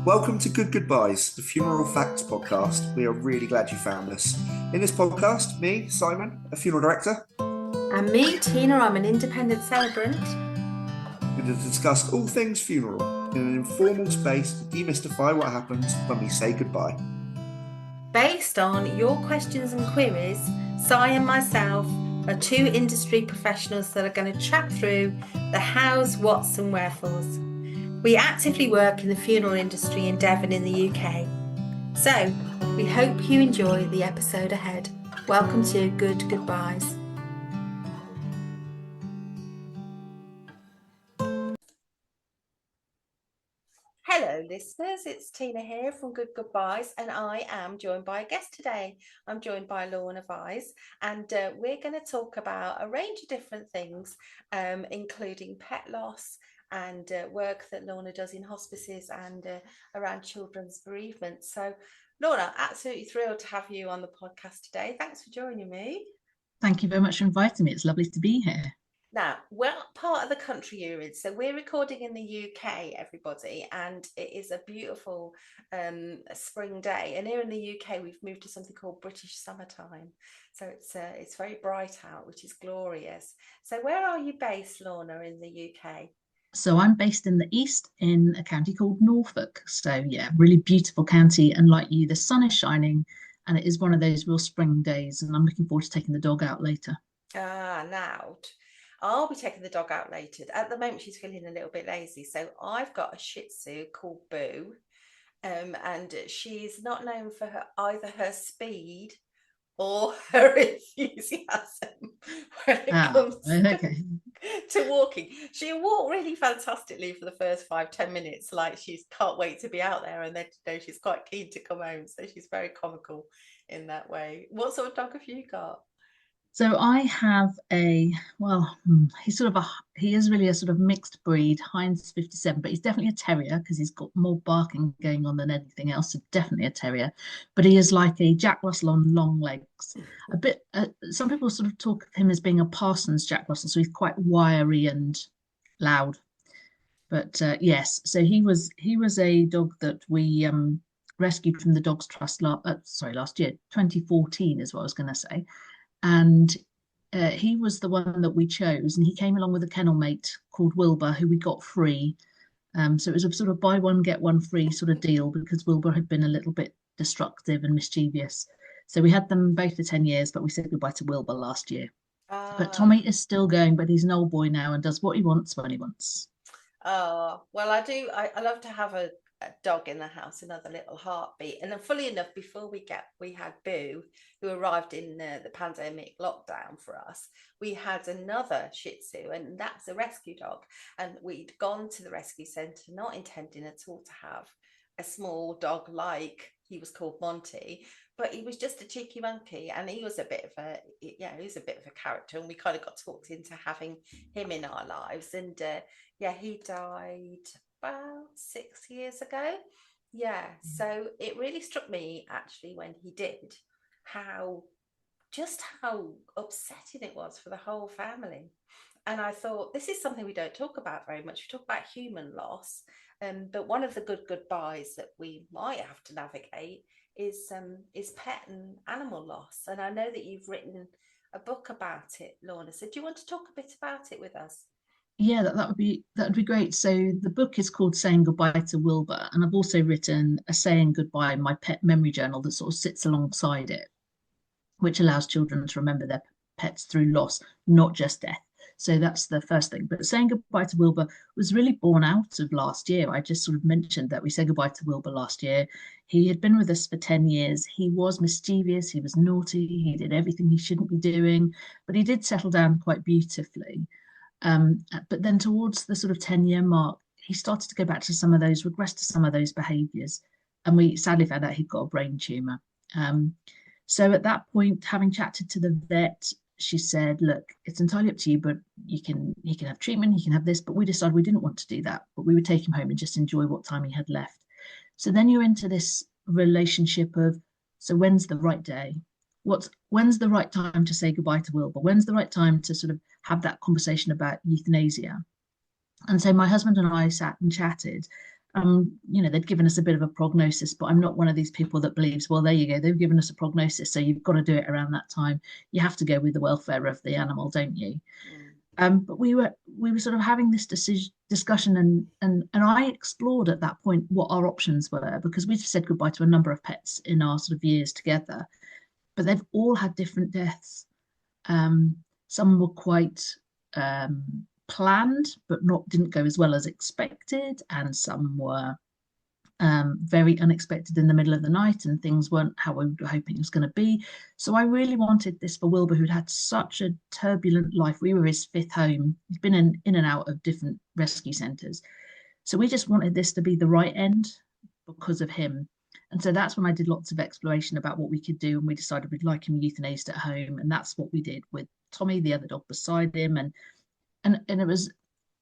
Welcome to Good Goodbyes, the funeral facts podcast. We are really glad you found us. In this podcast, me, Simon, a funeral director, And me, Tina, I'm an independent celebrant. we're going to discuss all things funeral in an informal space to demystify what happens when we say goodbye. Based on your questions and queries, Si and myself are two industry professionals that are going to chat through the hows, whats and wherefores. We actively work in the funeral industry in Devon in the UK. So, we hope you enjoy the episode ahead. Welcome to Good Goodbyes. Hello listeners, it's Tina here from Good Goodbyes and I am joined by a guest today. I'm joined by Lorna Vyse and we're going to talk about a range of different things, including pet loss and work that Lorna does in hospices and around children's bereavement. So Lorna, absolutely thrilled to have you on the podcast today. Thanks for joining me. Thank you very much for inviting me. It's lovely to be here. Now, what part of the country you're in? So we're recording in the UK, everybody, and it is a beautiful spring day. And here in the UK, we've moved to something called British summertime. So it's very bright out, which is glorious. So where are you based, Lorna, in the UK? So I'm based in the east in a county called Norfolk. So yeah, really beautiful county. And like you, the sun is shining and it is one of those real spring days. And I'm looking forward to taking the dog out later. Now I'll be taking the dog out later. At the moment, she's feeling a little bit lazy. So I've got a Shih Tzu called Boo. And she's not known for either her speed or her enthusiasm when it comes to walking. She'll walk really fantastically for the first 5-10 minutes, like she can't wait to be out there, and then she's quite keen to come home. So she's very comical in that way. What sort of dog have you got? So I have he is really a sort of mixed breed, Heinz 57, but he's definitely a terrier because he's got more barking going on than anything else. So definitely a terrier, but he is like a Jack Russell on long legs. A bit. Some people sort of talk of him as being a Parsons Jack Russell, so he's quite wiry and loud. But yes, so he was a dog that we rescued from the Dogs Trust last year, 2014 is what I was going to say. And he was the one that we chose, and he came along with a kennel mate called Wilbur, who we got free. So it was a sort of buy one get one free sort of deal because Wilbur had been a little bit destructive and mischievous. So we had them both for 10 years, but we said goodbye to Wilbur last year. But Tommy is still going, but he's an old boy now and does what he wants when he wants. Oh, well, I do. I love to have a dog in the house, another little heartbeat. And then, fully enough, before we had Boo, who arrived in the pandemic lockdown for us. We had another Shih Tzu, and that's a rescue dog. And we'd gone to the rescue centre, not intending at all to have a small dog like he was called Monty, but he was just a cheeky monkey, and he was a bit of a character, and we kind of got talked into having him in our lives. And he died about 6 years ago. So it really struck me actually when he did, how upsetting it was for the whole family. And I thought, this is something we don't talk about very much. We talk about human loss, but one of the good goodbyes that we might have to navigate is pet and animal loss. And I know that you've written a book about it, Lorna. So do you want to talk a bit about it with us? Yeah, that would be great. So the book is called Saying Goodbye to Wilbur, and I've also written a Saying Goodbye, my pet memory journal that sort of sits alongside it, which allows children to remember their pets through loss, not just death. So that's the first thing. But saying goodbye to Wilbur was really born out of last year. I just sort of mentioned that we said goodbye to Wilbur last year. He had been with us for 10 years. He was mischievous. He was naughty. He did everything he shouldn't be doing, but he did settle down quite beautifully. But then towards the sort of 10-year mark, he started to go back to some of those, regress to some of those behaviours. And we sadly found out he'd got a brain tumour. So at that point, having chatted to the vet, she said, look, it's entirely up to you, but he can have treatment, he can have this. But we decided we didn't want to do that, but we would take him home and just enjoy what time he had left. So then you're into this relationship of, so when's the right day? When's the right time to say goodbye to Wilbur? When's the right time to sort of have that conversation about euthanasia? And so my husband and I sat and chatted, They'd given us a bit of a prognosis, but I'm not one of these people that believes, well, there you go, they've given us a prognosis, so you've got to do it around that time. You have to go with the welfare of the animal, don't you? But we were sort of having this discussion, and I explored at that point what our options were, because we'd said goodbye to a number of pets in our sort of years together, but they've all had different deaths. Some were quite planned, but didn't go as well as expected, and some were very unexpected in the middle of the night, and things weren't how we were hoping it was going to be. So I really wanted this for Wilbur, who'd had such a turbulent life. We were his fifth home. He's been in and out of different rescue centres. So we just wanted this to be the right end because of him. And so that's when I did lots of exploration about what we could do, and we decided we'd like him euthanized at home, and that's what we did with Tommy, the other dog beside him, and it was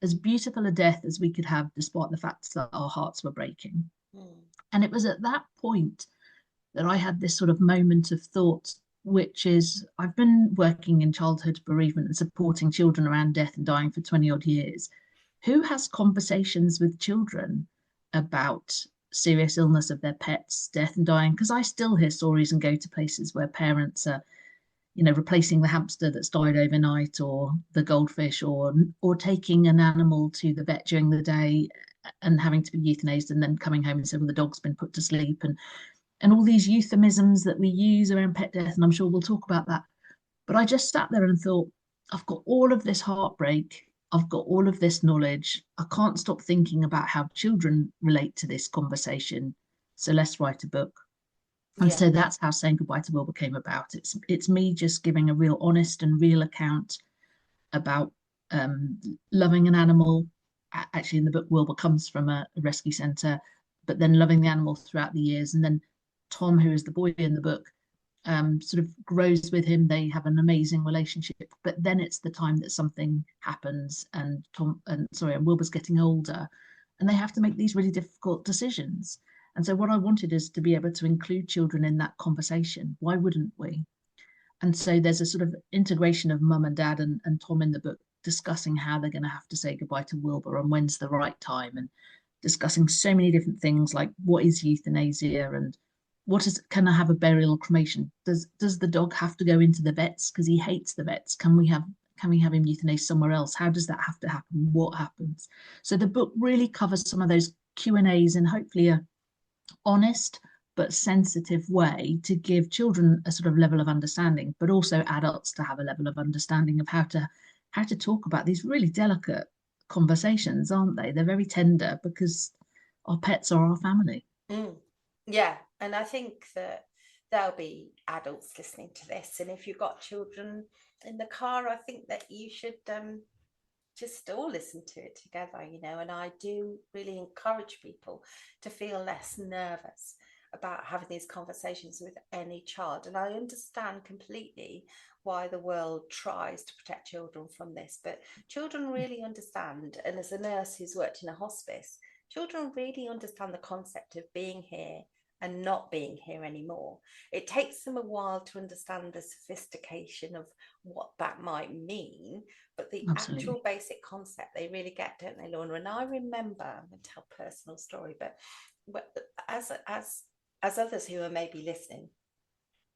as beautiful a death as we could have, despite the fact that our hearts were breaking. And it was at that point that I had this sort of moment of thought, which is, I've been working in childhood bereavement and supporting children around death and dying for 20 odd years. Who has conversations with children about serious illness of their pets, death and dying? Because I still hear stories and go to places where parents are, replacing the hamster that's died overnight, or the goldfish, or taking an animal to the vet during the day and having to be euthanized, and then coming home and say, well, the dog's been put to sleep, and all these euphemisms that we use around pet death, and I'm sure we'll talk about that. But I just sat there and thought, I've got all of this heartbreak, I've got all of this knowledge, I can't stop thinking about how children relate to this conversation, so let's write a book. And so that's how Saying Goodbye to Wilbur came about. It's me just giving a real honest and real account about loving an animal. Actually, in the book, Wilbur comes from a rescue centre, but then loving the animal throughout the years. And then Tom, who is the boy in the book, sort of grows with him. They have an amazing relationship. But then it's the time that something happens, and Wilbur's getting older, and they have to make these really difficult decisions. And so what I wanted is to be able to include children in that conversation. Why wouldn't we? And so there's a sort of integration of mum and dad and Tom in the book, discussing how they're going to have to say goodbye to Wilbur and when's the right time, and discussing so many different things like what is euthanasia, and can I have a burial or cremation? Does the dog have to go into the vets because he hates the vets? Can we have him euthanized somewhere else? How does that have to happen? What happens? So the book really covers some of those Q&As in hopefully a honest but sensitive way to give children a sort of level of understanding, but also adults to have a level of understanding of how to talk about these really delicate conversations, aren't they? They're very tender because our pets are our family. Yeah, and I think that there'll be adults listening to this, and if you've got children in the car, I think that you should just all listen to it together, and I do really encourage people to feel less nervous about having these conversations with any child. And I understand completely why the world tries to protect children from this, but children really understand, and as a nurse who's worked in a hospice, children really understand the concept of being here and not being here anymore. It takes them a while to understand the sophistication of what that might mean, but the actual basic concept they really get, don't they, Lorna? And I remember, I'm going to tell a personal story, but as others who are maybe listening,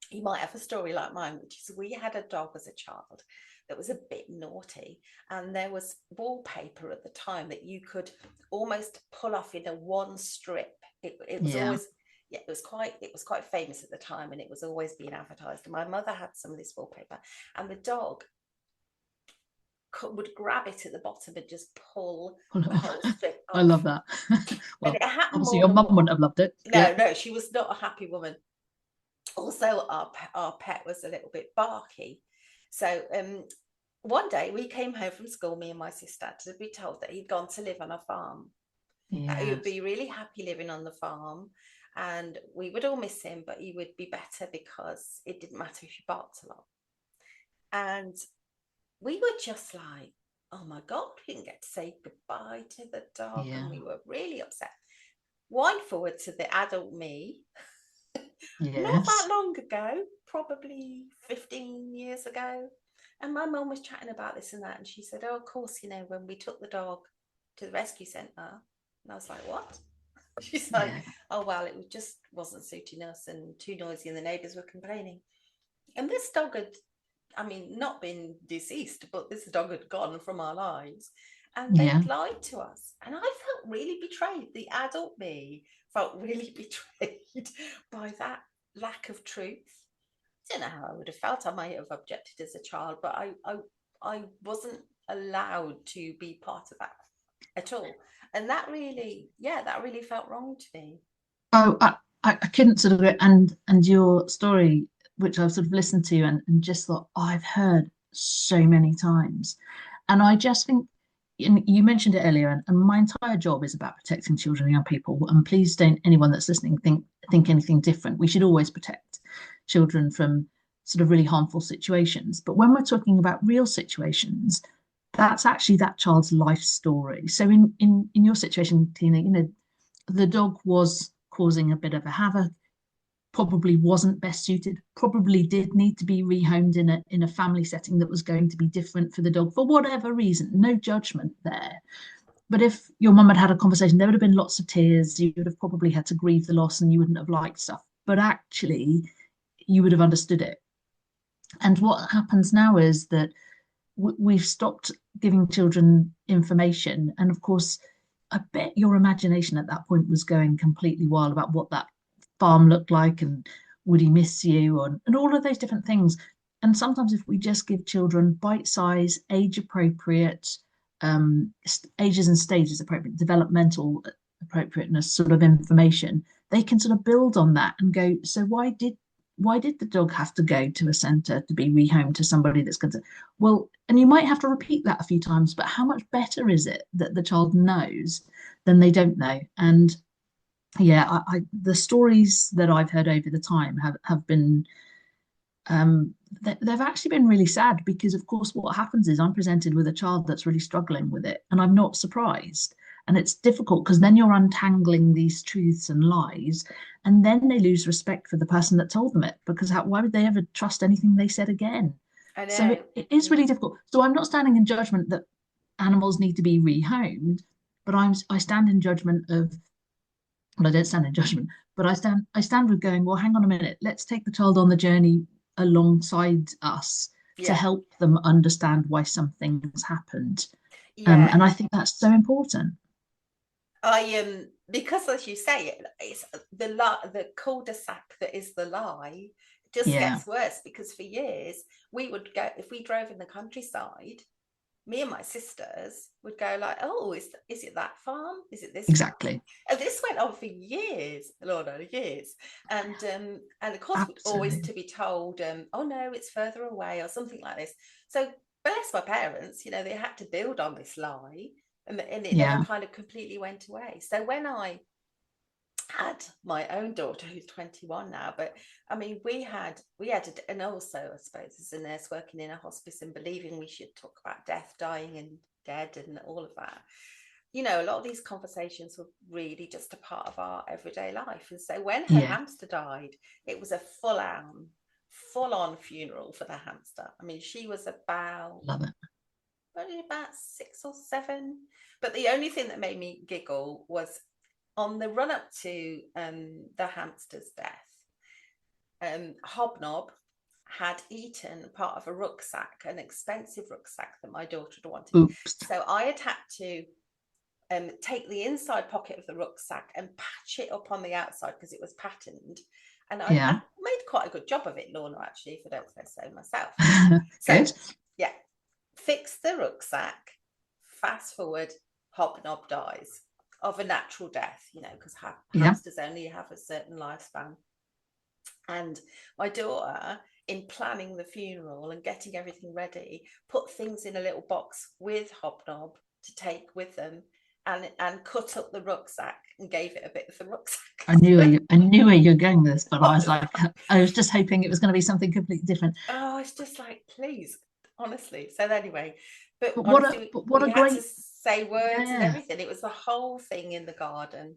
you might have a story like mine, which is we had a dog as a child that was a bit naughty, and there was wallpaper at the time that you could almost pull off in a one strip. It was always it was quite famous at the time, and it was always being advertised. And my mother had some of this wallpaper, and the dog would grab it at the bottom and just pull the whole strip off. I love that. Well, and it happened obviously your mum wouldn't have loved it. No, she was not a happy woman. Also, our pet was a little bit barky. So one day we came home from school, me and my sister, to be told that he'd gone to live on a farm. He would be really happy living on the farm, and we would all miss him, but he would be better because it didn't matter if he barked a lot. And we were just like, oh my God, we didn't get to say goodbye to the dog. And we were really upset. Wind forward to the adult me. Not that long ago, probably 15 years ago. And my mum was chatting about this and that. And she said, oh, of course, when we took the dog to the rescue centre. And I was like, what? She's like, oh, well, just wasn't suiting us and too noisy and the neighbours were complaining. And this dog had, I mean, not been deceased, but this dog had gone from our lives and they'd lied to us. And I felt really betrayed. The adult me felt really betrayed by that lack of truth. I don't know how I would have felt. I might have objected as a child, but I wasn't allowed to be part of that at all. And that really felt wrong to me. Oh, I couldn't sort of, and your story, which I've sort of listened to and just thought, oh, I've heard so many times. And I just think, and you mentioned it earlier, and my entire job is about protecting children and young people. And please don't anyone that's listening think anything different. We should always protect children from sort of really harmful situations. But when we're talking about real situations, that's actually that child's life story. So in your situation, Tina, you know, the dog was causing a bit of a havoc, probably wasn't best suited, probably did need to be rehomed in a family setting that was going to be different for the dog for whatever reason. No judgment there. But if your mum had had a conversation, there would have been lots of tears. You would have probably had to grieve the loss and you wouldn't have liked stuff. But actually, you would have understood it. And what happens now is that we've stopped giving children information. And of course, I bet your imagination at that point was going completely wild about what that farm looked like and would he miss you and all of those different things. And sometimes if we just give children bite-size, age-appropriate, ages and stages appropriate, developmental appropriateness sort of information, they can sort of build on that and go, so why did the dog have to go to a centre to be rehomed to somebody that's going to, well, and you might have to repeat that a few times, but how much better is it that the child knows than they don't know? And yeah, the stories that I've heard over the time have been, they've actually been really sad because, of course, what happens is I'm presented with a child that's really struggling with it, and I'm not surprised. And it's difficult because then you're untangling these truths and lies, and then they lose respect for the person that told them it because why would they ever trust anything they said again? I know. So it is really difficult. So I'm not standing in judgment that animals need to be rehomed, but I stand in judgment of, well, I don't stand in judgment, but I stand with going, well, hang on a minute, let's take the child on the journey alongside us to help them understand why something's happened. And I think that's so important. Because as you say, it's the cul-de-sac that is the lie just gets worse, because for years we would go, if we drove in the countryside, me and my sisters would go like, oh, is it that farm? Is it this exactly farm? And this went on for years, Lorna, years. And of course we'd always to be told, oh no, it's further away or something like this. So bless my parents, you know, they had to build on this lie, and it never kind of completely went away. So when I had my own daughter, who's 21 now, but I mean, we had and also I suppose as a nurse working in a hospice and believing we should talk about death, dying and dead and all of that, you know, a lot of these conversations were really just a part of our everyday life. And so when her hamster died, it was a full-on funeral for the hamster. I mean, she was about 6 or 7, but the only thing that made me giggle was on the run up to the hamster's death, Hobnob had eaten part of a rucksack, an expensive rucksack that my daughter had wanted. Oops. So I had had to take the inside pocket of the rucksack and patch it up on the outside because it was patterned. And I made quite a good job of it, Lorna, actually, if I don't say so myself. Good. So, fix the rucksack. Fast forward, Hobnob dies of a natural death, you know, because hamsters only have a certain lifespan. And my daughter, in planning the funeral and getting everything ready, put things in a little box with Hobnob to take with them, and cut up the rucksack and gave it a bit of the rucksack. I knew where you're going with this, but I was just hoping it was going to be something completely different. Oh, it's just like, please, honestly. So anyway, but what honestly, a we great had to say words and everything. It was the whole thing in the garden.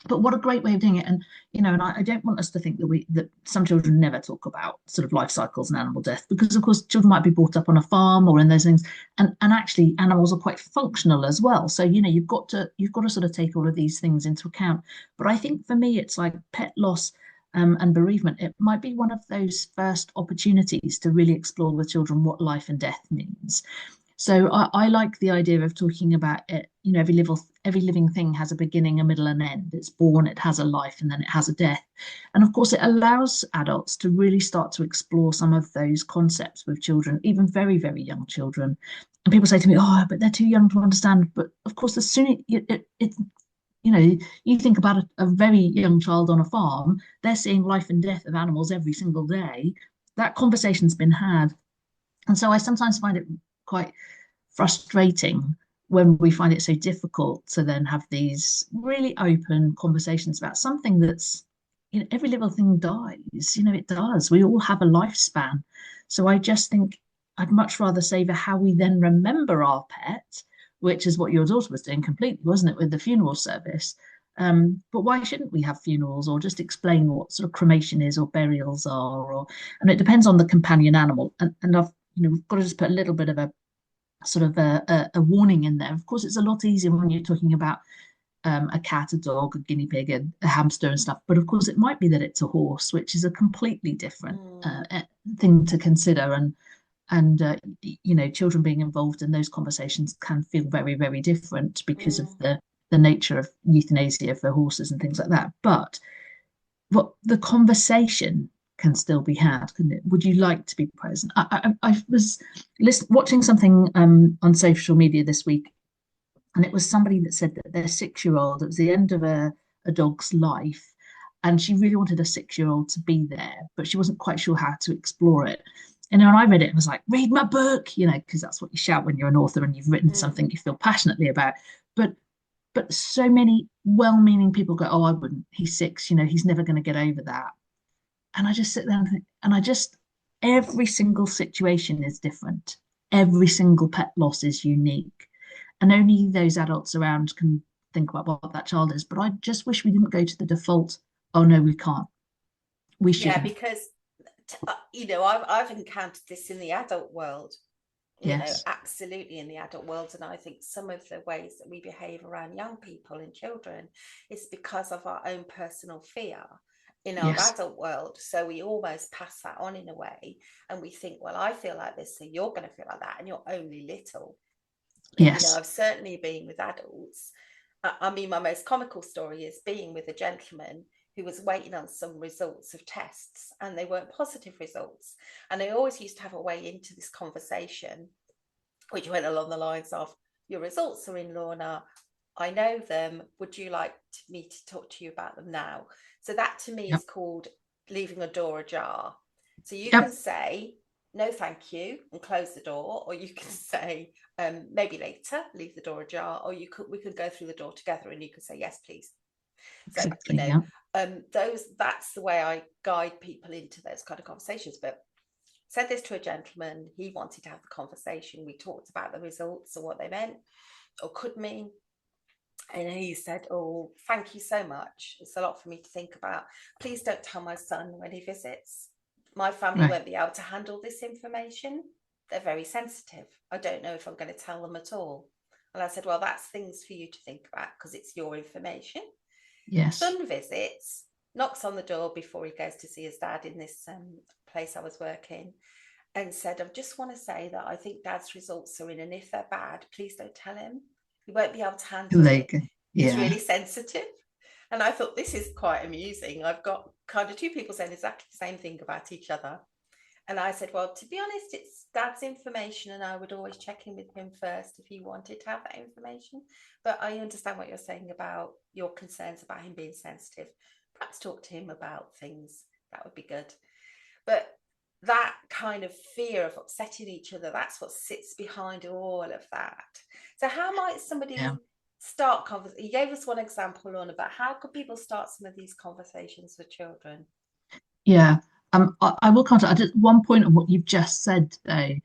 But what a great way of doing it. And and I don't want us to think that some children never talk about sort of life cycles and animal death, because of course children might be brought up on a farm or in those things, and actually animals are quite functional as well. So you've got to sort of take all of these things into account. But I think for me it's like pet loss, and bereavement. It might be one of those first opportunities to really explore with children what life and death means. So I like the idea of talking about it. Every living thing has a beginning, a middle, and end. It's born, it has a life, and then it has a death. And of course, it allows adults to really start to explore some of those concepts with children, even very, very young children. And people say to me, "Oh, but they're too young to understand." But of course, as soon as you think about a very young child on a farm, they're seeing life and death of animals every single day. That conversation's been had, and so I sometimes find it quite frustrating when we find it so difficult to then have these really open conversations about something that's, every little thing dies. It does. We all have a lifespan. So I just think I'd much rather savor how we then remember our pet, which is what your daughter was doing completely, wasn't it, with the funeral service? But why shouldn't we have funerals, or just explain what sort of cremation is or burials are? And it depends on the companion animal. And I've we've got to just put a little bit of a sort of a warning in there. Of course, it's a lot easier when you're talking about a cat, a dog, a guinea pig, a hamster, and stuff. But of course, it might be that it's a horse, which is a completely different thing to consider. And children being involved in those conversations can feel very, very different because of the nature of euthanasia for horses and things like that. But what the conversation can still be had, couldn't it? Would you like to be present? I was watching something on social media this week, and it was somebody that said that their 6-year-old, it was the end of a dog's life, and she really wanted a 6-year-old to be there, but she wasn't quite sure how to explore it. And when I read it, it was like, read my book, because that's what you shout when you're an author and you've written something you feel passionately about. But so many well-meaning people go, oh, I wouldn't. He's 6, he's never going to get over that. And I just sit there and think, every single situation is different. Every single pet loss is unique. And only those adults around can think about what that child is. But I just wish we didn't go to the default, oh, no, we can't. We shouldn't. Yeah, because, I've encountered this in the adult world. Yes. Absolutely in the adult world. And I think some of the ways that we behave around young people and children is because of our own personal fear in our adult world. So we almost pass that on in a way, and we think, well, I feel like this, so you're going to feel like that, and you're only little. Yes. I've certainly been with adults. I mean, my most comical story is being with a gentleman who was waiting on some results of tests, and they weren't positive results. And I always used to have a way into this conversation, which went along the lines of, your results are in, Lorna. I know them. Would you like me to talk to you about them now? So that to me is called leaving a door ajar. So you can say, no, thank you, and close the door, or you can say, maybe later, leave the door ajar, or we could go through the door together, and you could say, yes, please. So, exactly. That's the way I guide people into those kind of conversations. But said this to a gentleman, he wanted to have the conversation. We talked about the results and what they meant or could mean. And he said, oh, thank you so much. It's a lot for me to think about. Please don't tell my son when he visits. My family won't be able to handle this information. They're very sensitive. I don't know if I'm going to tell them at all. And I said, well, that's things for you to think about because it's your information. Yes. Son visits, knocks on the door before he goes to see his dad in this place I was working, and said, I just want to say that I think Dad's results are in, and if they're bad, please don't tell him. He won't be able to handle it. He's really sensitive. And I thought, this is quite amusing. I've got kind of two people saying exactly the same thing about each other. And I said, well, to be honest, it's Dad's information, and I would always check in with him first if he wanted to have that information. But I understand what you're saying about your concerns about him being sensitive. Perhaps talk to him about things. That would be good. But that kind of fear of upsetting each other, that's what sits behind all of that. So how might somebody start conversation? You gave us one example, Lorna, but how could people start some of these conversations with children? Yeah. I will contact. Just one point on what you've just said, though,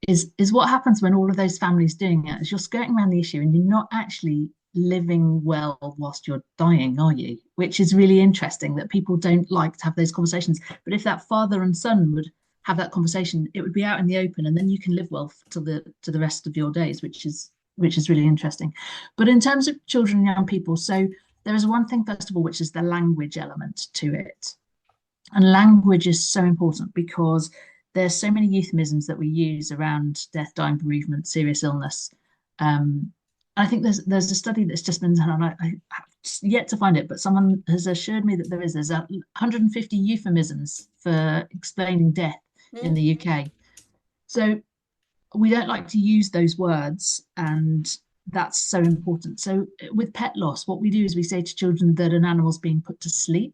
is what happens when all of those families doing it is you're skirting around the issue and you're not actually living well whilst you're dying, are you? Which is really interesting that people don't like to have those conversations. But if that father and son would have that conversation, it would be out in the open, and then you can live well to the rest of your days, which is really interesting. But in terms of children and young people, so there is one thing, first of all, which is the language element to it. And language is so important because there's so many euphemisms that we use around death, dying, bereavement, serious illness. I think there's a study that's just been done, and I have yet to find it, but someone has assured me that there's 150 euphemisms for explaining death in the UK. So we don't like to use those words, and that's so important. So with pet loss, what we do is we say to children that an animal's being put to sleep.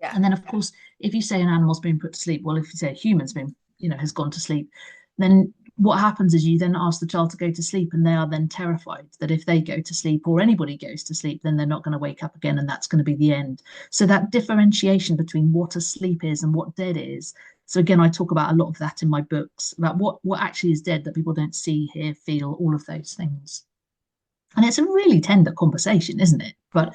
Yeah. And then, of course, if you say an animal's been put to sleep, well, if you say a human's been, has gone to sleep, then what happens is you then ask the child to go to sleep, and they are then terrified that if they go to sleep or anybody goes to sleep, then they're not going to wake up again, and that's going to be the end. So that differentiation between what a sleep is and what dead is. So again, I talk about a lot of that in my books, about what actually is dead that people don't see, hear, feel, all of those things. And it's a really tender conversation, isn't it? But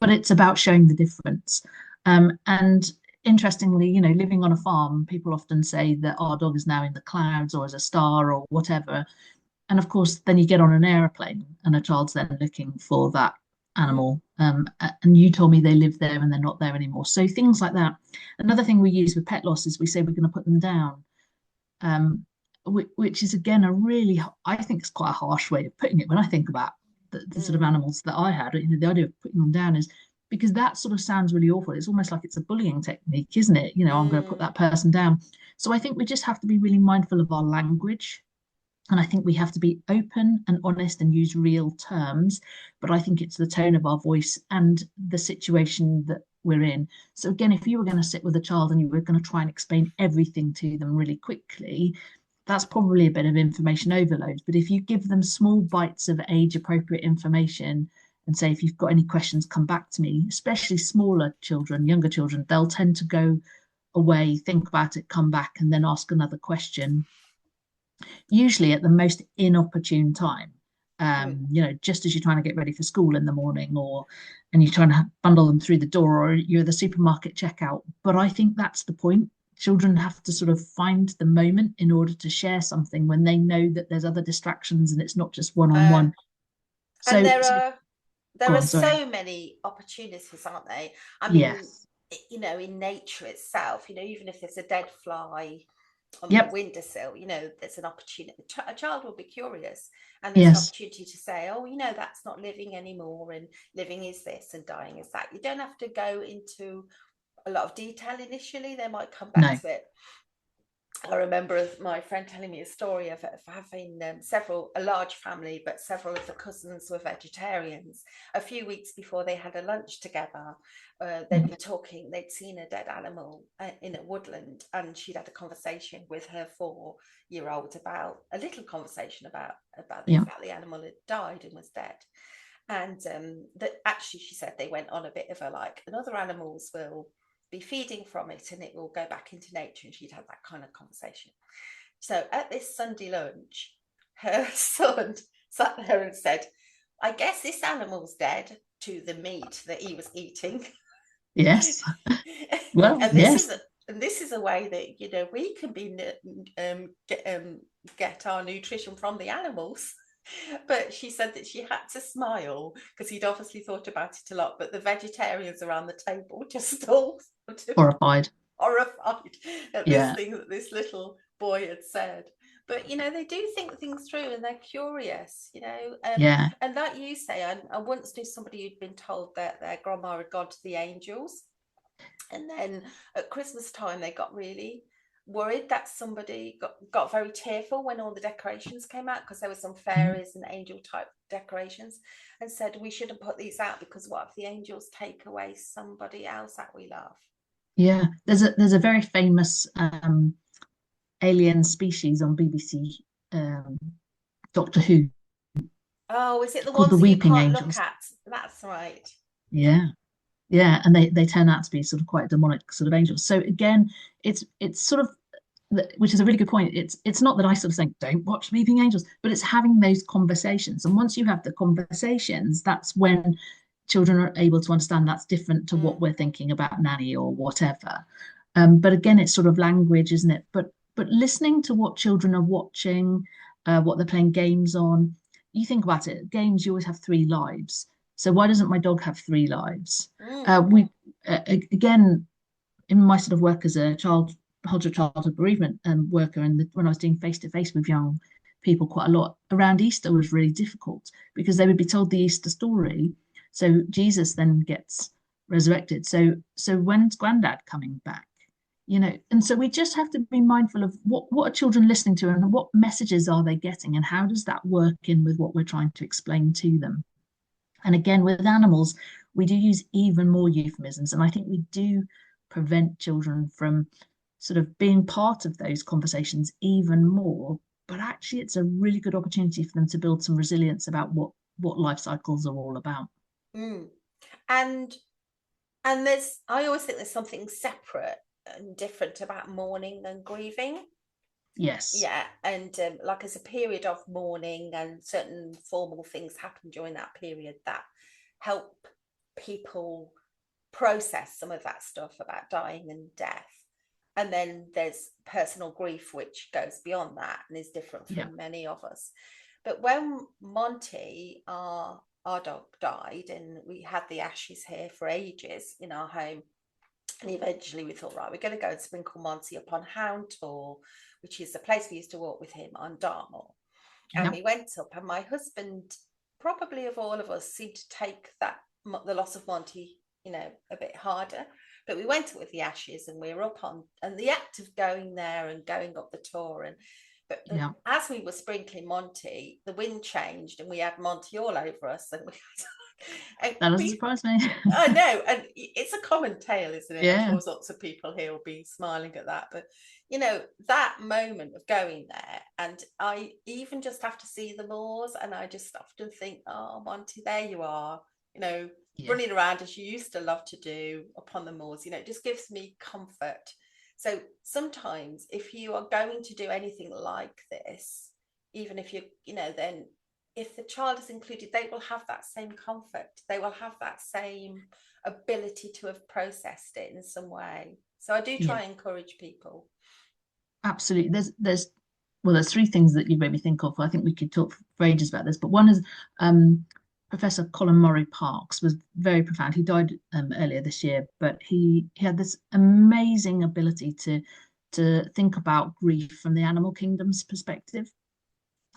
it's about showing the difference. And interestingly, living on a farm, people often say that our dog is now in the clouds or as a star or whatever. And of course, then you get on an aeroplane and a child's then looking for that animal. And you told me they live there and they're not there anymore. So things like that. Another thing we use with pet loss is we say we're going to put them down, which is, again, I think it's quite a harsh way of putting it when I think about the sort of animals that I had. The idea of putting them down is because that sort of sounds really awful. It's almost like it's a bullying technique, isn't it? I'm going to put that person down. So I think we just have to be really mindful of our language. And I think we have to be open and honest and use real terms. But I think it's the tone of our voice and the situation that we're in. So again, if you were going to sit with a child and you were going to try and explain everything to them really quickly, that's probably a bit of information overload. But if you give them small bites of age-appropriate information and say, if you've got any questions, come back to me, especially smaller children, younger children, they'll tend to go away, think about it, come back, and then ask another question, usually at the most inopportune time. Just as you're trying to get ready for school in the morning, and you're trying to bundle them through the door, or you're at the supermarket checkout. But I think that's the point. Children have to sort of find the moment in order to share something when they know that there's other distractions and it's not just one-on-one. And there are so many opportunities, aren't they? I mean, yes. In nature itself, even if there's a dead fly on the windowsill, there's an opportunity. A child will be curious, and there's an opportunity to say, oh, that's not living anymore, and living is this and dying is that. You don't have to go into a lot of detail initially. They might come back to it. I remember my friend telling me a story of having a large family, but several of the cousins were vegetarians. A few weeks before they had a lunch together, they'd be talking. They'd seen a dead animal in a woodland, and she'd had a conversation with her 4-year-old about the fact the animal had died and was dead. And that actually, she said, they went on a bit of and other animals will be feeding from it and it will go back into nature, and she'd had that kind of conversation. So at this Sunday lunch, her son sat there and said, I guess this animal's dead, to the meat that he was eating. Yes. Well, and this is a way that we can get our nutrition from the animals. But she said that she had to smile because he'd obviously thought about it a lot, but the vegetarians around the table just all horrified at this thing that this little boy had said. But they do think things through, and they're curious, and like you say, I once knew somebody who'd been told that their grandma had gone to the angels, and then at Christmas time they got really worried that somebody got very tearful when all the decorations came out, because there were some fairies and angel type decorations, and said, we shouldn't put these out because what if the angels take away somebody else that we love? There's a very famous alien species on BBC, Doctor Who. Oh, is it the ones the Weeping you can't Angels? Look at? That's right. Yeah, and they turn out to be sort of quite demonic sort of angels. So again, it's sort of which is a really good point. It's not that I sort of saying don't watch Weeping Angels, but it's having those conversations. And once you have the conversations, that's when children are able to understand that's different to what we're thinking about nanny or whatever. But again, it's sort of language, isn't it? But listening to what children are watching, what they're playing games on. You think about it, games, you always have three lives. So why doesn't my dog have three lives? We again, in my sort of work as a childhood bereavement worker, and when I was doing face to face with young people quite a lot around Easter was really difficult because they would be told the Easter story. So Jesus then gets resurrected. So when's Granddad coming back? And so we just have to be mindful of what are children listening to and what messages are they getting and how does that work in with what we're trying to explain to them. And again, with animals, we do use even more euphemisms, and I think we do prevent children from sort of being part of those conversations even more. But actually, it's a really good opportunity for them to build some resilience about what life cycles are all about. And I always think there's something separate and different about mourning and grieving. Yes. Yeah. And like as a period of mourning, and certain formal things happen during that period that help people process some of that stuff about dying and death. And then there's personal grief, which goes beyond that and is different from many of us. But when Monty, our dog, died, and we had the ashes here for ages in our home, and eventually we thought, right, we're going to go and sprinkle Monty up on Hound Tor, which is the place we used to walk with him on Dartmoor. And we went up, and my husband, probably of all of us, seemed to take the loss of Monty, a bit harder. But we went up with the ashes, and we were up on, and the act of going there and going up the Tor, as we were sprinkling Monty, the wind changed, and we had Monty all over us, and that doesn't surprise me. I know, and it's a common tale, isn't it? Yeah. I'm sure lots of people here will be smiling at that, but that moment of going there, and I even just have to see the moors, and I just often think, oh, Monty, there you are, running around as you used to love to do upon the moors. It just gives me comfort. So sometimes if you are going to do anything like this, even if then if the child is included, they will have that same comfort. They will have that same ability to have processed it in some way. So I do try and encourage people. Absolutely. There's three things that you made me think of. I think we could talk for ages about this, but one is Professor Colin Murray Parkes was very profound. He died earlier this year, but he had this amazing ability to think about grief from the animal kingdom's perspective.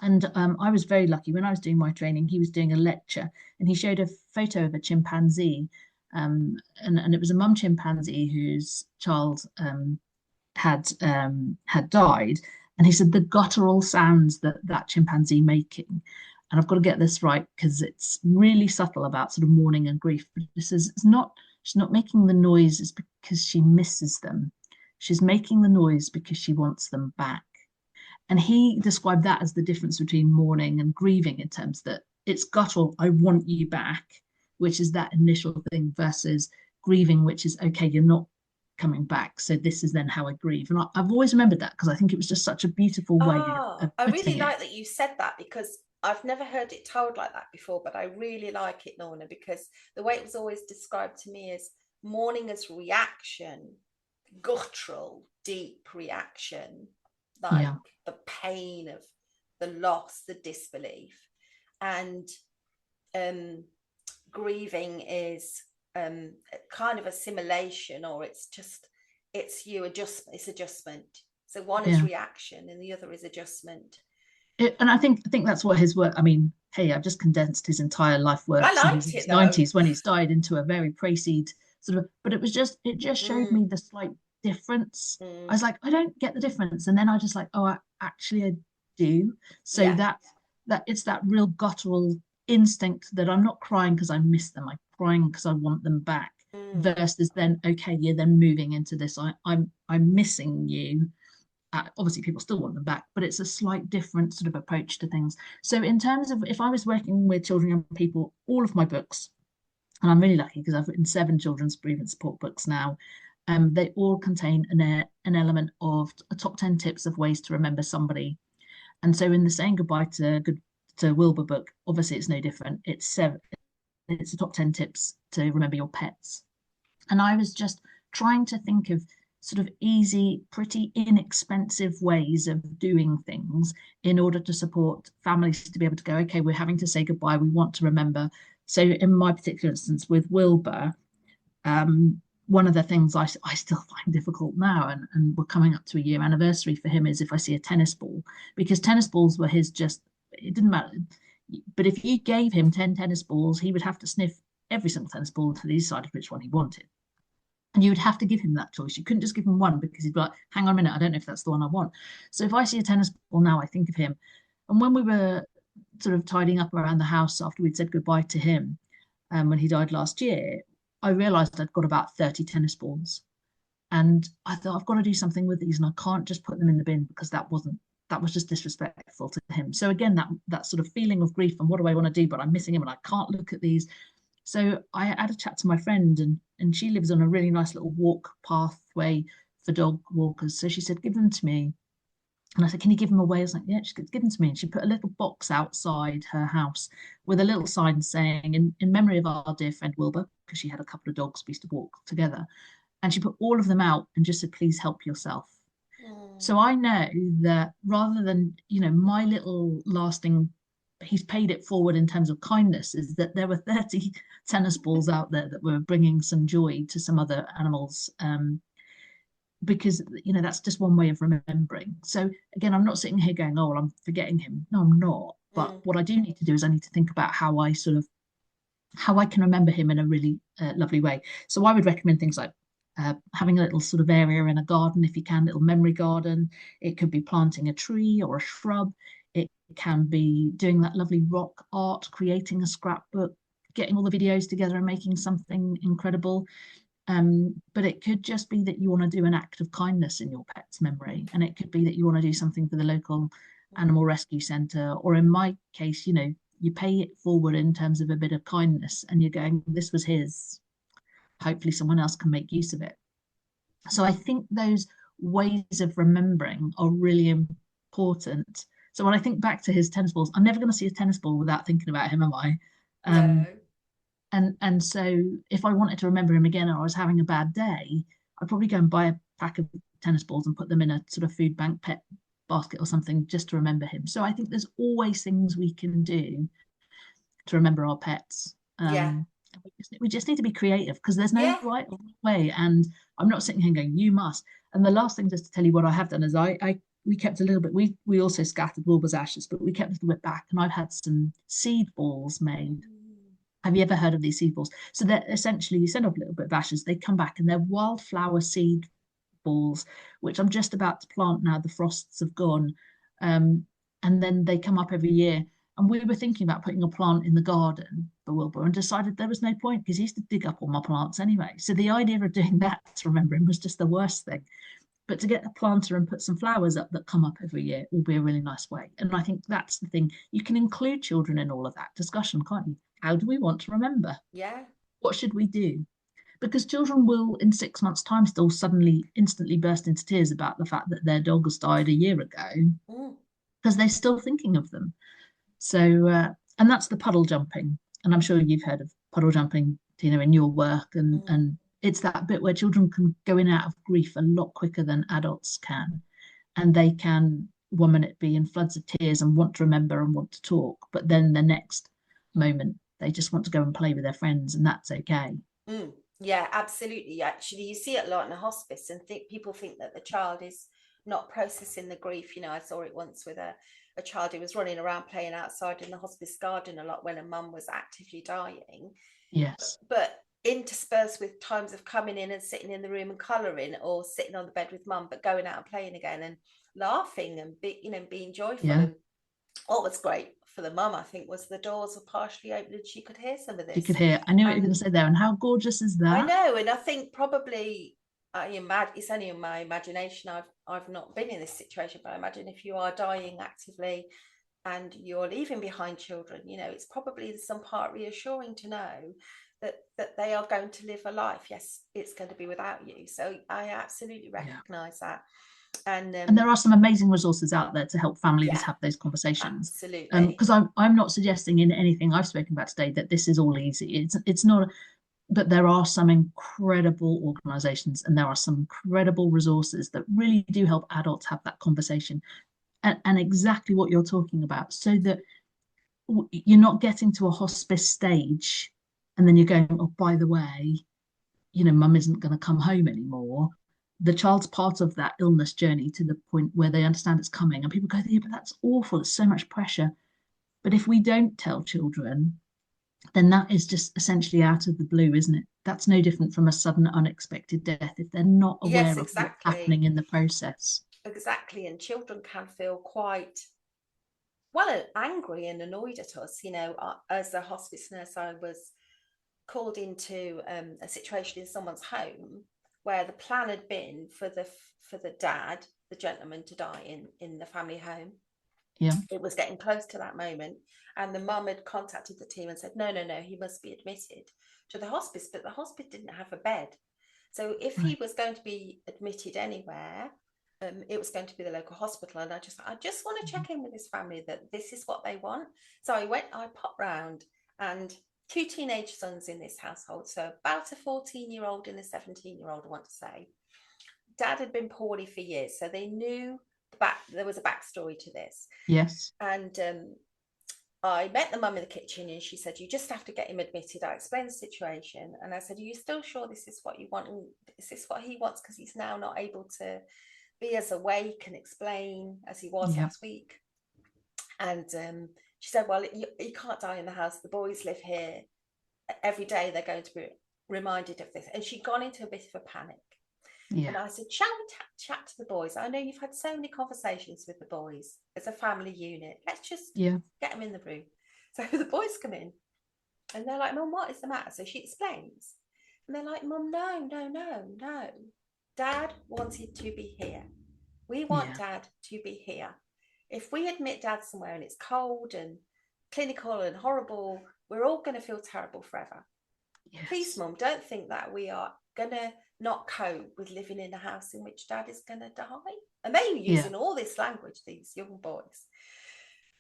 And I was very lucky. When I was doing my training, he was doing a lecture, and he showed a photo of a chimpanzee, and it was a mum chimpanzee whose child had died, and he said the guttural sounds that chimpanzee making. And I've got to get this right because it's really subtle about sort of mourning and grief. But he says she's not making the noises because she misses them. She's making the noise because she wants them back. And he described that as the difference between mourning and grieving, in terms that it's guttural, I want you back, which is that initial thing, versus grieving, which is, okay, you're not coming back. So this is then how I grieve. And I've always remembered that because I think it was just such a beautiful way of I really putting it. like that you said that, because I've never heard it told like that before, but I really like it, Lorna, because the way it was always described to me is mourning as reaction, guttural, deep reaction, like the pain of the loss, the disbelief. And grieving is kind of assimilation, or it's adjustment. So one is reaction and the other is adjustment. And I think that's what his work. I mean, hey, I've just condensed his entire life work in his 90s when he's died into a very précis sort of. But it just showed me the slight difference. I was like, I don't get the difference, and then I just like, oh, I do. So that it's that real guttural instinct that I'm not crying because I miss them. I'm crying because I want them back. Versus then, okay, you're then moving into this. I'm missing you. Obviously people still want them back, but it's a slight different sort of approach to things. So in terms of if I was working with children and people, all of my books, and I'm really lucky because I've written 7 children's bereavement support books now, They all contain an element of a top 10 tips of ways to remember somebody. And so in the Saying Goodbye to Wilbur book, obviously it's no different. It's the top 10 tips to remember your pets. And I was just trying to think of sort of easy, pretty inexpensive ways of doing things in order to support families to be able to go, okay, we're having to say goodbye. We want to remember. So in my particular instance with Wilbur, one of the things I still find difficult now, and we're coming up to a year anniversary for him, is if I see a tennis ball, because tennis balls were his just, it didn't matter. But if you gave him 10 tennis balls, he would have to sniff every single tennis ball until he decided which one he wanted. And you would have to give him that choice. You couldn't just give him one because he'd be like, hang on a minute, I don't know if that's the one I want. So if I see a tennis ball now, I think of him. And when we were sort of tidying up around the house after we'd said goodbye to him, when he died last year, I realised I'd got about 30 tennis balls. And I thought, I've got to do something with these, and I can't just put them in the bin because that was just disrespectful to him. So again, that sort of feeling of grief and what do I want to do, but I'm missing him and I can't look at these. So I had a chat to my friend, and she lives on a really nice little walk pathway for dog walkers. So she said, give them to me. And I said, can you give them away? I was like, yeah, she could give them to me. And she put a little box outside her house with a little sign saying, in memory of our dear friend Wilbur, because she had a couple of dogs we used to walk together. And she put all of them out and just said, please help yourself. So I know that rather than, my little lasting, he's paid it forward in terms of kindness, is that there were 30 tennis balls out there that were bringing some joy to some other animals. Because, that's just one way of remembering. So again, I'm not sitting here going, oh, well, I'm forgetting him. No, I'm not. But what I do need to do is I need to think about how I can remember him in a really lovely way. So I would recommend things like having a little sort of area in a garden, if you can, little memory garden. It could be planting a tree or a shrub. It can be doing that lovely rock art, creating a scrapbook, getting all the videos together and making something incredible. But it could just be that you want to do an act of kindness in your pet's memory. And it could be that you want to do something for the local animal rescue centre. Or in my case, you pay it forward in terms of a bit of kindness and you're going, this was his. Hopefully someone else can make use of it. So I think those ways of remembering are really important. So when I think back to his tennis balls, I'm never going to see a tennis ball without thinking about him, am I? No. And so if I wanted to remember him again or I was having a bad day, I'd probably go and buy a pack of tennis balls and put them in a sort of food bank pet basket or something just to remember him. So I think there's always things we can do to remember our pets. We just need to be creative because there's no right or wrong way. And I'm not sitting here going, you must. And the last thing, just to tell you what I have done, is we kept a little bit, we also scattered Wilbur's ashes, but we kept a little bit back, and I've had some seed balls made. Have you ever heard of these seed balls? So they're essentially, you send off a little bit of ashes, they come back, and they're wildflower seed balls, which I'm just about to plant now. The frosts have gone. And then they come up every year. And we were thinking about putting a plant in the garden for Wilbur and decided there was no point because he used to dig up all my plants anyway. So the idea of doing that to remember him was just the worst thing. But to get a planter and put some flowers up that come up every year will be a really nice way. And I think that's the thing. You can include children in all of that discussion, can't you? How do we want to remember? Yeah. What should we do? Because children will, in 6 months' time, still suddenly, instantly burst into tears about the fact that their dog has died a year ago because they're still thinking of them. So, and that's the puddle jumping. And I'm sure you've heard of puddle jumping, Tina, in your work. And it's that bit where children can go in and out of grief a lot quicker than adults can. And they can, 1 minute, be in floods of tears and want to remember and want to talk. But then the next moment, they just want to go and play with their friends, and that's okay. Yeah, absolutely. Actually, you see it a lot in a hospice, and people think that the child is not processing the grief. I saw it once with a child who was running around playing outside in the hospice garden a lot when a mum was actively dying. Yes. But interspersed with times of coming in and sitting in the room and colouring, or sitting on the bed with mum, but going out and playing again and laughing and being joyful. Yeah. And what was great for the mum, I think, was the doors were partially open and she could hear some of this. She could hear. I knew what you were going to say there. And how gorgeous is that? I know. And I think probably it's only in my imagination. I've not been in this situation, but I imagine if you are dying actively, and you're leaving behind children, it's probably some part reassuring to know that they are going to live a life. Yes, it's going to be without you. So I absolutely recognize that. And there are some amazing resources out there to help families have those conversations. Absolutely. Because I'm not suggesting in anything I've spoken about today that this is all easy. It's not, but there are some incredible organisations and there are some incredible resources that really do help adults have that conversation, and exactly what you're talking about, so that you're not getting to a hospice stage and then you're going, oh, by the way, mum isn't going to come home anymore. The child's part of that illness journey to the point where they understand it's coming, and people go, yeah, but that's awful, it's so much pressure. But if we don't tell children, then that is just essentially out of the blue, isn't it? That's no different from a sudden unexpected death if they're not aware of what's happening in the process. Exactly. And children can feel quite angry and annoyed at us. As a hospice nurse, I was called into a situation in someone's home where the plan had been for the dad, the gentleman, to die in the family home. Yeah, it was getting close to that moment, and the mum had contacted the team and said, no, he must be admitted to the hospice, but the hospice didn't have a bed. So if he was going to be admitted anywhere, it was going to be the local hospital. And I just want to check in with this family that this is what they want. So I popped round, and 2 teenage sons in this household, so about a 14-year-old and a 17-year-old, I want to say. Dad had been poorly for years, so they knew there was a backstory to this. Yes. And I met the mum in the kitchen, and she said, you just have to get him admitted. I explained the situation, and I said, are you still sure this is what you want? And is this what he wants? Because he's now not able to be as awake and explain as he was last week. And she said, well, he can't die in the house. The boys live here. Every day they're going to be reminded of this. And she'd gone into a bit of a panic. Yeah. And I said, shall we chat to the boys? I know you've had so many conversations with the boys as a family unit. Let's just get them in the room. So the boys come in, and they're like, Mum, what is the matter? So she explains. And they're like, Mum, no. Dad wanted to be here. We want Dad to be here. If we admit Dad somewhere and it's cold and clinical and horrible, we're all going to feel terrible forever. Yes. Please, Mum, don't think that we are going to not cope with living in a house in which Dad is going to die. And they were using all this language, these young boys.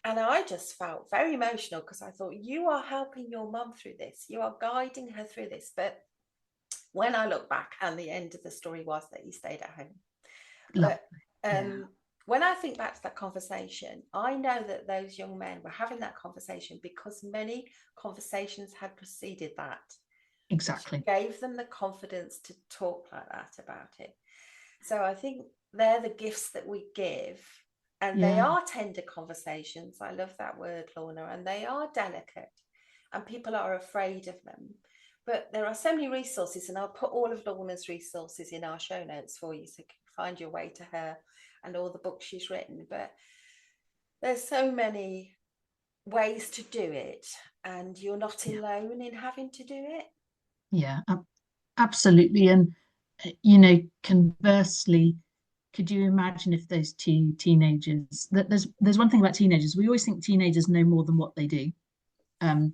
And I just felt very emotional, because I thought, you are helping your mum through this. You are guiding her through this. But when I look back, and the end of the story was that he stayed at home. But when I think back to that conversation, I know that those young men were having that conversation because many conversations had preceded that. Exactly. Which gave them the confidence to talk like that about it. So I think they're the gifts that we give. And they are tender conversations. I love that word, Lorna. And they are delicate. And people are afraid of them. But there are so many resources. And I'll put all of Lorna's resources in our show notes for you, so you can find your way to her and all the books she's written. But there's so many ways to do it. And you're not alone in having to do it. Yeah, absolutely. And, conversely, could you imagine if those 2 teenagers, there's one thing about teenagers, we always think teenagers know more than what they do.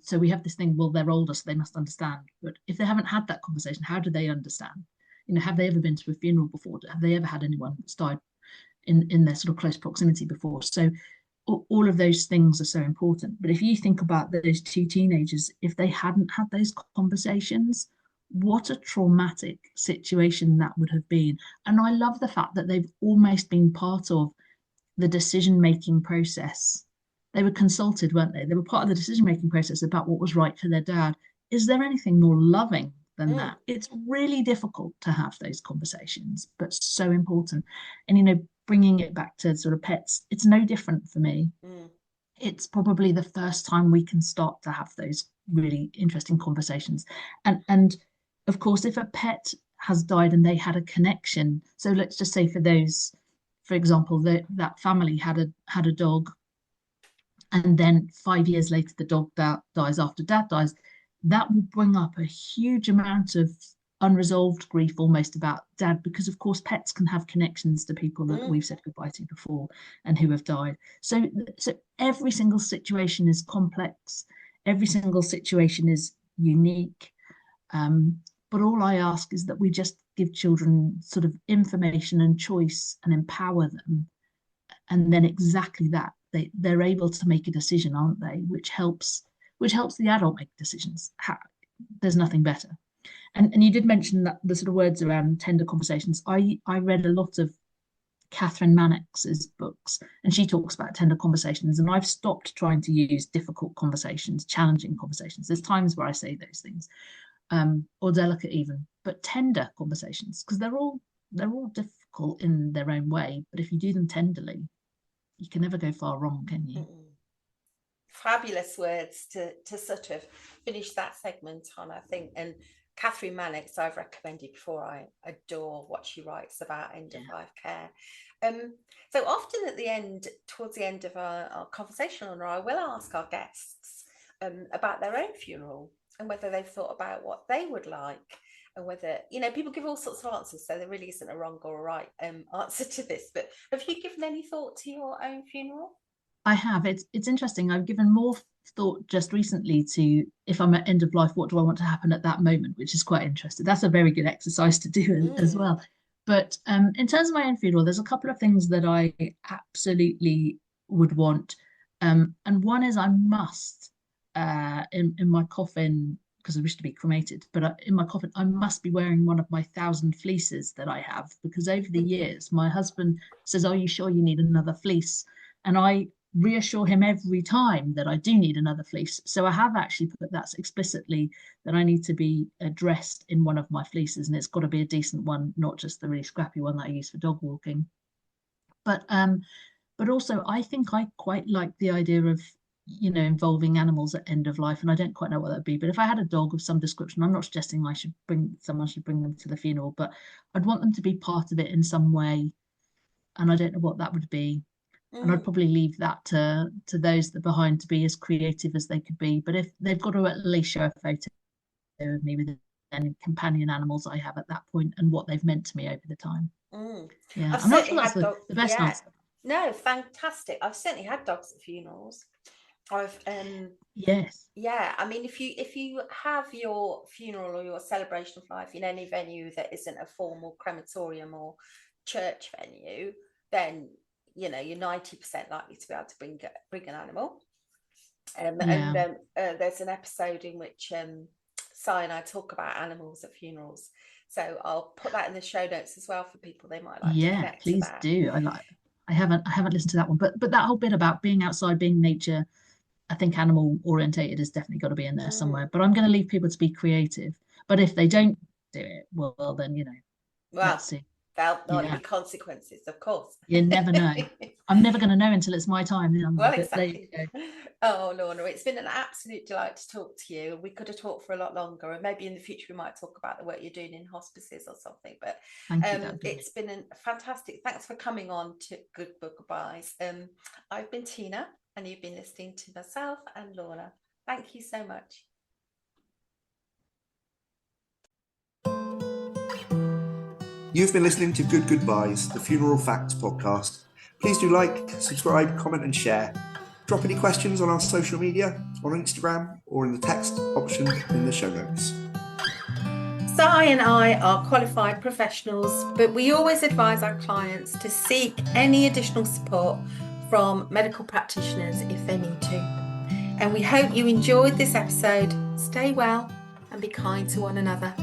So we have this thing, well, they're older, so they must understand. But if they haven't had that conversation, how do they understand? Have they ever been to a funeral before? Have they ever had anyone that's died in their sort of close proximity before? So all of those things are so important. But if you think about those 2 teenagers, if they hadn't had those conversations, what a traumatic situation that would have been. And I love the fact that they've almost been part of the decision-making process. They were consulted, weren't they? They were part of the decision-making process about what was right for their dad. Is there anything more loving than that? It's really difficult to have those conversations, but so important. And, bringing it back to sort of pets, it's no different for me. It's probably the first time we can start to have those really interesting conversations. And of course, if a pet has died and they had a connection, so let's just say for example, that family had a dog, and then 5 years later the dog dies after Dad dies, that will bring up a huge amount of unresolved grief almost about dad, because of course pets can have connections to people that we've said goodbye to before and who have died. So every single situation is complex, every single situation is unique. But all I ask is that we just give children sort of information and choice and empower them, and then exactly that, they're able to make a decision, aren't they, which helps the adult make decisions. There's nothing better. And you did mention that the sort of words around tender conversations. I read a lot of Catherine Mannix's books, and she talks about tender conversations, and I've stopped trying to use difficult conversations, challenging conversations. There's times where I say those things, or delicate even, but tender conversations, because they're all difficult in their own way, but if you do them tenderly, you can never go far wrong, can you? Fabulous words to sort of finish that segment on, I think. And Catherine Mannix, I've recommended before. I adore what she writes about end of life care. So often towards the end of our conversation, I will ask our guests about their own funeral and whether they've thought about what they would like, and whether, people give all sorts of answers, so there really isn't a wrong or a right answer to this. But have you given any thought to your own funeral? I have. It's interesting. I've given more thought just recently to, if I'm at end of life, what do I want to happen at that moment, which is quite interesting. That's a very good exercise to do as well. But in terms of my own funeral, there's a couple of things that I absolutely would want. And one is I must, in my coffin, because I wish to be cremated, but in my coffin, I must be wearing one of my 1,000 fleeces that I have, because over the years, my husband says, "Are you sure you need another fleece?" And I reassure him every time that I do need another fleece. So I have actually put that explicitly, that I need to be dressed in one of my fleeces, and it's got to be a decent one, not just the really scrappy one that I use for dog walking. But also I think I quite like the idea of, involving animals at end of life, and I don't quite know what that'd be. But if I had a dog of some description, I'm not suggesting someone should bring them to the funeral, but I'd want them to be part of it in some way, and I don't know what that would be. And I'd probably leave that to those that are behind to be as creative as they could be. But if they've got to at least show a photo of me with any companion animals I have at that point and what they've meant to me over the time. Yeah, I'm not sure that's the best answer. No, fantastic. I've certainly had dogs at funerals. I've yes. Yeah, I mean, if you have your funeral or your celebration of life in any venue that isn't a formal crematorium or church venue, then you're 90% likely to be able to bring an animal. And there's an episode in which Si and I talk about animals at funerals, so I'll put that in the show notes as well for people. They might like to connect please to that. Do. I haven't listened to that one, but that whole bit about being outside, being nature, I think animal orientated has definitely got to be in there somewhere. But I'm going to leave people to be creative. But if they don't do it, well then let's see. There'll be consequences, of course. You never know. I'm never going to know until it's my time. Well, exactly. Oh, Lorna, it's been an absolute delight to talk to you. We could have talked for a lot longer, and maybe in the future we might talk about the work you're doing in hospices or something. But it's been fantastic. Thanks for coming on to Good Goobyes. I've been Tina, and you've been listening to myself and Lorna. Thank you so much. You've been listening to Good Goobyes, the Funeral Facts podcast. Please do like, subscribe, comment and share. Drop any questions on our social media, on Instagram, or in the text option in the show notes. Si and I are qualified professionals, but we always advise our clients to seek any additional support from medical practitioners if they need to. And we hope you enjoyed this episode. Stay well and be kind to one another.